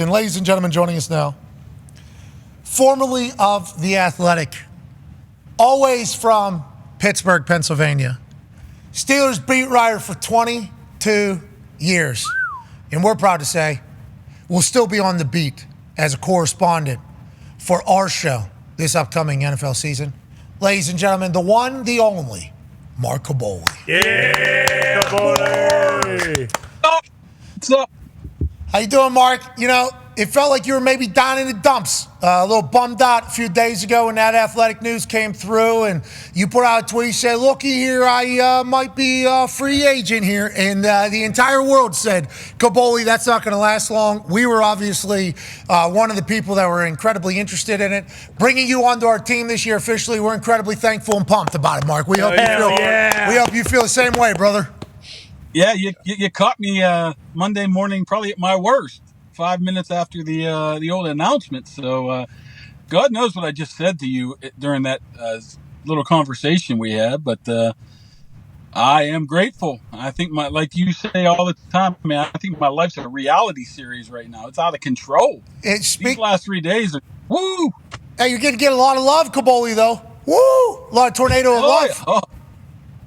And ladies and gentlemen, joining us now, formerly of The Athletic, always from Pittsburgh, Pennsylvania, Steelers beat writer for 22 years. And we're proud to say we'll still be on the beat as a correspondent for our show this upcoming NFL season. Ladies and gentlemen, the one, the only, Mark Kaboly. Yeah, Kaboly. What's up? How you doing, Mark? You know, it felt like you were maybe down in the dumps, a little bummed out a few days ago when that athletic news came through, and you put out a tweet, you said, looky here, I might be a free agent here, and the entire world said, Kaboly, that's not going to last long. We were obviously one of the people that were incredibly interested in it. Bringing you onto our team this year officially, we're incredibly thankful and pumped about it, Mark. We hope you feel the same way, brother. Yeah, you caught me Monday morning, probably at my worst, 5 minutes after the old announcement. So God knows what I just said to you during that little conversation we had. But I am grateful. I think like you say all the time, man, I think my life's a reality series right now. It's out of control. These last 3 days are woo. Hey, you're going to get a lot of love, Kaboly, though. Woo! A lot of tornado of love. Yeah. Oh.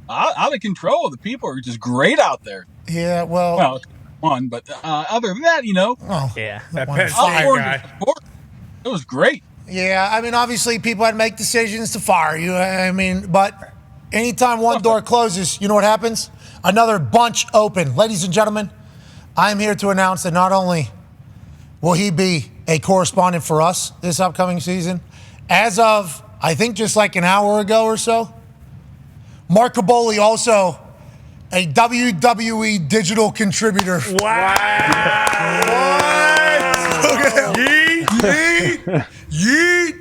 Out of control. The people are just great out there. Yeah, well, one, but other than that, you know. Oh, yeah, that fire guy. It was great. Yeah, I mean, obviously, people had to make decisions to fire you. I mean, but anytime one door closes, you know what happens? Another bunch open. Ladies and gentlemen, I'm here to announce that not only will he be a correspondent for us this upcoming season, as of, I think, just like an hour ago or so, Mark Kaboly also a WWE digital contributor. Wow. Look at him. Yeet. Yeet.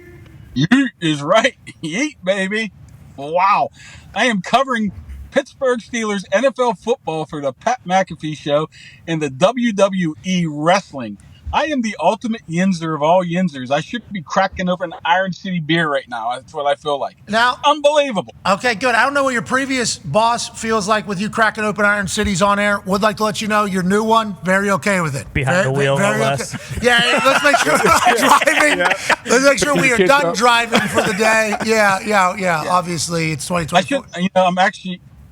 Yeet is right. Yeet, baby. Wow. I am covering Pittsburgh Steelers NFL football for the Pat McAfee Show and the WWE Wrestling. I am the ultimate yinzer of all yinzers. I should be cracking open Iron City beer right now. That's what I feel like. Now, unbelievable. Okay, good. I don't know what your previous boss feels like with you cracking open Iron Cities on air. Would like to let you know your new one, very okay with it. Behind the wheel, no less. Okay. Yeah, let's make sure we're not driving. Yeah. Let's make sure we are done driving for the day. Yeah. Obviously, it's 2024.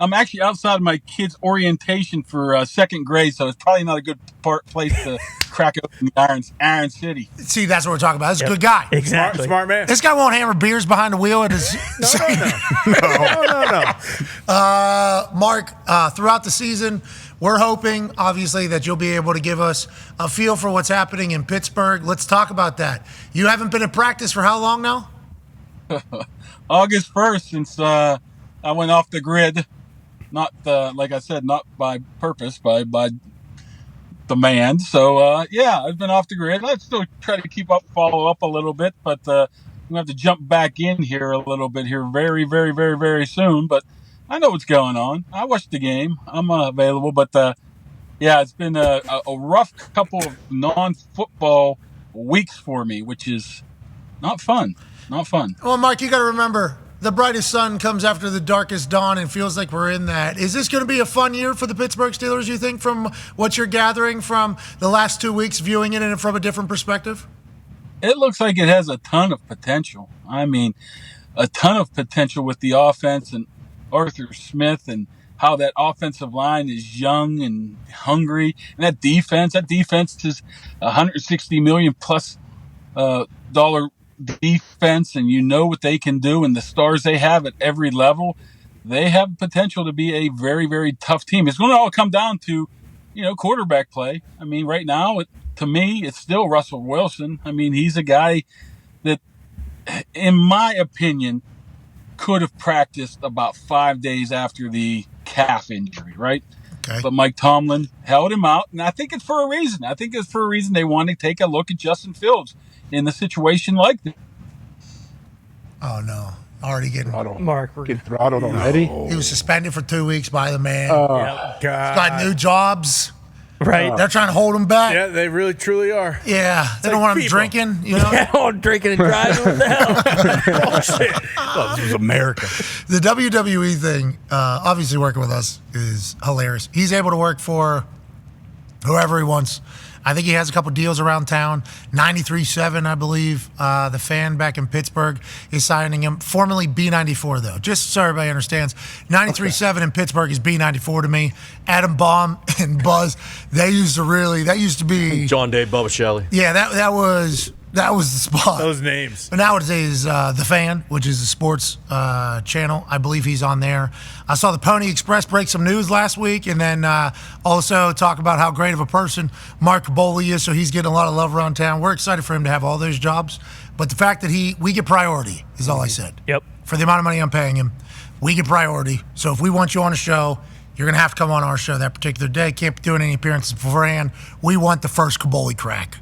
I'm actually outside my kid's orientation for second grade, so it's probably not a good place to crack open the Iron City. See, that's what we're talking about. This is a good guy. Exactly. Smart man. This guy won't hammer beers behind the wheel at his... No. Mark, throughout the season, we're hoping, obviously, that you'll be able to give us a feel for what's happening in Pittsburgh. Let's talk about that. You haven't been in practice for how long now? August 1st, since I went off the grid. Not like I said, not by purpose, by demand. So I've been off the grid. I still try to follow up a little bit, but I'm gonna have to jump back in here a little bit here very, very, very, very soon. But I know what's going on. I watched the game. I'm available, but it's been a rough couple of non-football weeks for me, which is not fun. Not fun. Well, Mark, you got to remember, the brightest sun comes after the darkest dawn, and feels like we're in that. Is this going to be a fun year for the Pittsburgh Steelers, you think, from what you're gathering from the last 2 weeks, viewing it from a different perspective? It looks like it has a ton of potential. I mean, a ton of potential with the offense and Arthur Smith and how that offensive line is young and hungry. And that defense is $160 million plus dollar defense, and you know what they can do, and the stars they have at every level, they have potential to be a very, very tough team. It's going to all come down to, quarterback play. I mean, right now, to me, it's still Russell Wilson. I mean, he's a guy that, in my opinion, could have practiced about 5 days after the calf injury, right? Okay. But Mike Tomlin held him out, and I think it's for a reason. They want to take a look at Justin Fields in the situation like this. Oh, no. Already getting Mark. Get throttled already? He was suspended for 2 weeks by the man. Oh, God. He's got new jobs. Right. They're trying to hold him back. Yeah, they really, truly are. Yeah. They don't want him drinking, Drinking and driving. What the hell? Oh, shit. This was America. The WWE thing, obviously working with us, is hilarious. He's able to work for whoever he wants. I think he has a couple deals around town. 93.7, I believe. The Fan back in Pittsburgh is signing him. Formerly B94, though. Just so everybody understands, 93.7 in Pittsburgh is B94 to me. Adam Baum and Buzz, that used to be John Day, Bubba Shelley. Yeah, that was the spot. Those names. But nowadays, The Fan, which is a sports channel, I believe he's on there. I saw the Pony Express break some news last week, and then also talk about how great of a person Mark Kaboly is, so he's getting a lot of love around town. We're excited for him to have all those jobs. But the fact that we get priority is all I said. Yep. For the amount of money I'm paying him, we get priority. So if we want you on a show, you're going to have to come on our show that particular day. Can't be doing any appearances beforehand. We want the first Kaboly crack.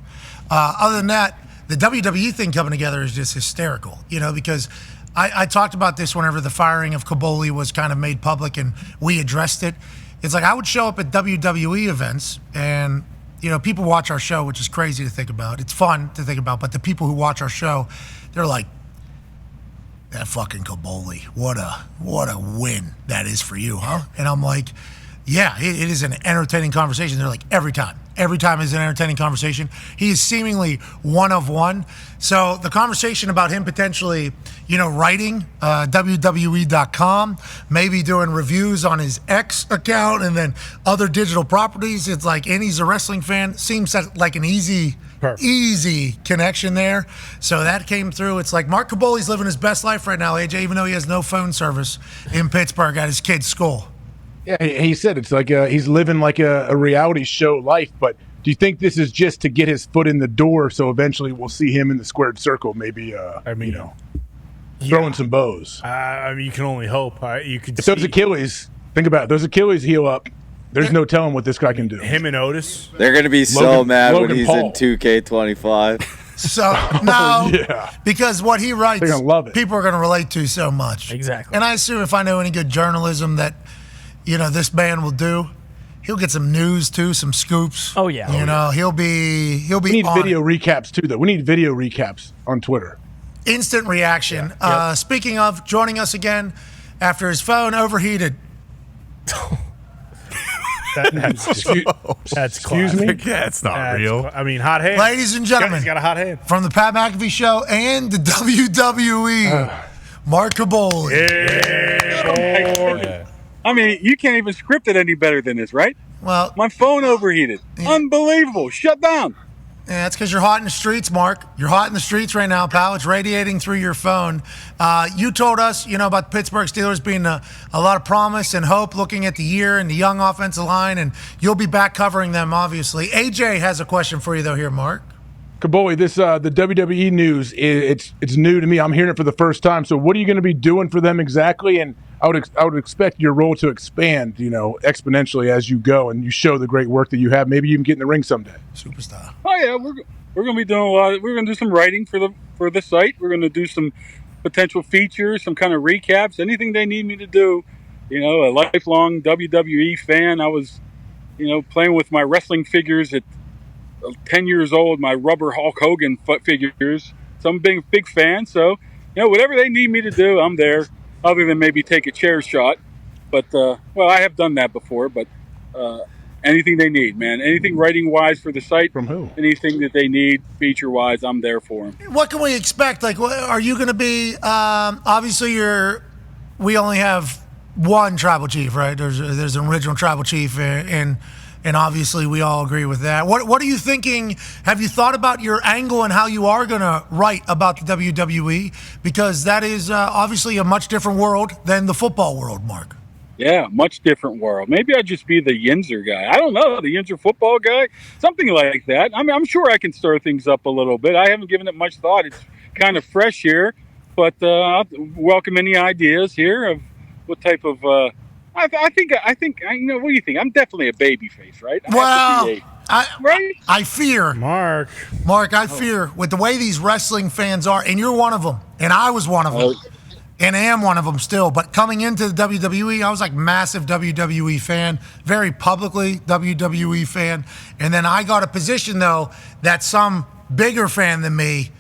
Other than that, the WWE thing coming together is just hysterical, because I talked about this whenever the firing of Kaboly was kind of made public and we addressed it. It's like I would show up at WWE events and, people watch our show, which is crazy to think about. It's fun to think about, but the people who watch our show, they're like, that fucking Kaboly, what a win that is for you, huh? And I'm like, yeah, it is an entertaining conversation. They're like, every time is an entertaining conversation. He is seemingly one of one. So the conversation about him potentially, writing WWE.com, maybe doing reviews on his X account and then other digital properties. It's like, and he's a wrestling fan. Seems like an easy connection there. So that came through. It's like Mark Kaboly's living his best life right now, AJ, even though he has no phone service in Pittsburgh at his kid's school. Yeah, he said it's like he's living like a reality show life, but do you think this is just to get his foot in the door so eventually we'll see him in the squared circle, maybe, throwing some bows? You can only hope. You could those Achilles, think about it. Those Achilles heal up. There's no telling what this guy can do. Him and Otis. They're going to be so mad when he's in 2K25. So, no, because what he writes, they're gonna love it. People are going to relate to so much. Exactly. And I assume if I know any good journalism that, this man will do, he'll get some news too, some scoops. Oh yeah. He'll be We need video recaps too, though. We need video recaps on Twitter. Instant reaction. Speaking of, joining us again after his phone overheated. That's excuse me? That's not real. Hot hand. Ladies and gentlemen, He's got a hot hand. from the Pat McAfee Show and the WWE, Mark Kaboly. Yeah. You can't even script it any better than this, right? Well, My phone overheated. Unbelievable. Shut down. yeah, that's because you're hot in the streets, Mark. You're hot in the streets right now, pal. It's radiating through your phone. You told us, about the Pittsburgh Steelers being a lot of promise and hope looking at the year and the young offensive line, and you'll be back covering them, obviously. AJ has a question for you, though, here, Mark. Kaboly, this the WWE news, it's new to me. I'm hearing it for the first time. So what are you going to be doing for them exactly? And I would expect your role to expand, exponentially as you go and you show the great work that you have. Maybe you can get in the ring someday. Superstar. Oh yeah, we're going to be doing a lot. We're going to do some writing for the site. We're going to do some potential features, some kind of recaps, anything they need me to do. A lifelong WWE fan. I was, playing with my wrestling figures at 10 years old, my rubber Hulk Hogan figures. So I'm a big fan. So, whatever they need me to do, I'm there. Other than maybe take a chair shot. But, I have done that before. But anything they need, man. Anything writing-wise for the site. From who? Anything that they need feature-wise, I'm there for them. What can we expect? Like, are you going to be, obviously we only have one tribal chief, right? There's an original tribal chief and obviously we all agree with that. What are you thinking? Have you thought about your angle and how you are going to write about the WWE? Because that is obviously a much different world than the football world, Mark. Yeah, much different world. Maybe I'll just be the Yinzer guy. I don't know, the Yinzer football guy, something like that. I'm sure I can stir things up a little bit. I haven't given it much thought. It's kind of fresh here, but I'll welcome any ideas here of what type of. I think. What do you think? I'm definitely a baby face, right? I fear, Mark, I fear with the way these wrestling fans are, and you're one of them, and I was one of them, and I am one of them still. But coming into the WWE, I was like massive WWE fan, very publicly WWE fan, and then I got a position though that some bigger fan than me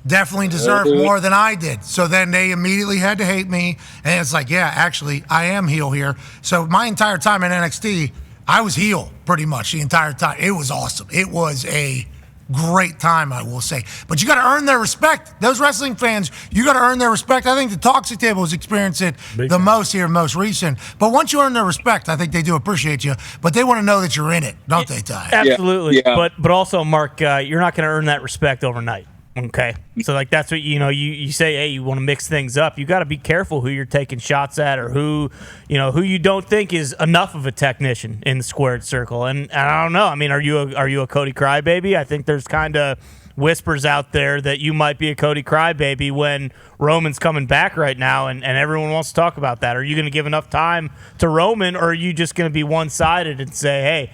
definitely deserved more than I did. So then they immediately had to hate me. And it's like, yeah, actually, I am heel here. So my entire time in NXT, I was heel pretty much the entire time. It was awesome. It was a great time, I will say. But you got to earn their respect. Those wrestling fans, you got to earn their respect. I think the Toxic Table has experienced it most here, most recent. But once you earn their respect, I think they do appreciate you. But they want to know that you're in it, don't they, Ty? Absolutely. Yeah. But also, Mark, you're not going to earn that respect overnight. Okay, so like that's what you say. Hey, you want to mix things up. You got to be careful who you're taking shots at, or who you don't think is enough of a technician in the squared circle. And I don't know. I mean, are you a Cody Crybaby? I think there's kind of whispers out there that you might be a Cody Crybaby when Roman's coming back right now, and everyone wants to talk about that. Are you going to give enough time to Roman, or are you just going to be one-sided and say, hey,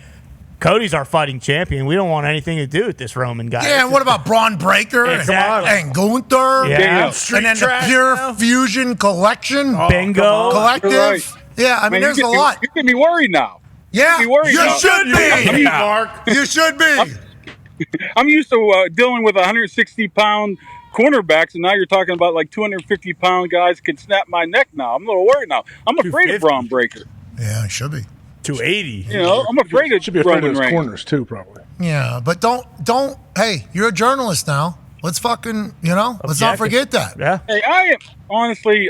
Cody's our fighting champion. We don't want anything to do with this Roman guy. Yeah, and what about Braun Breaker and Gunther? Yeah. And then the Pure Fusion Collection? Bingo. Collective? Right. Yeah, I mean, there's a lot. You're getting me worried now. Yeah, you should be. Mark. You should be. I'm used to dealing with 160-pound cornerbacks, and now you're talking about like 250-pound guys can snap my neck now. I'm a little worried now. I'm afraid of Braun Breaker. Yeah, I should be. 280. I'm afraid of Should be afraid Roman of his Reigns. corners too, probably. Yeah, but don't. Hey, you're a journalist now. Let's fucking, let's not forget that. Yeah. Hey, I am honestly,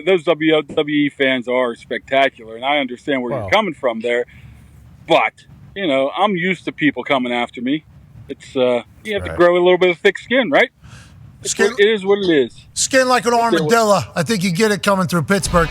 those WWE fans are spectacular, and I understand where you're coming from there. But I'm used to people coming after me. It's you have to grow a little bit of thick skin, right? It is what it is. Skin like an armadillo. I think you get it coming through Pittsburgh.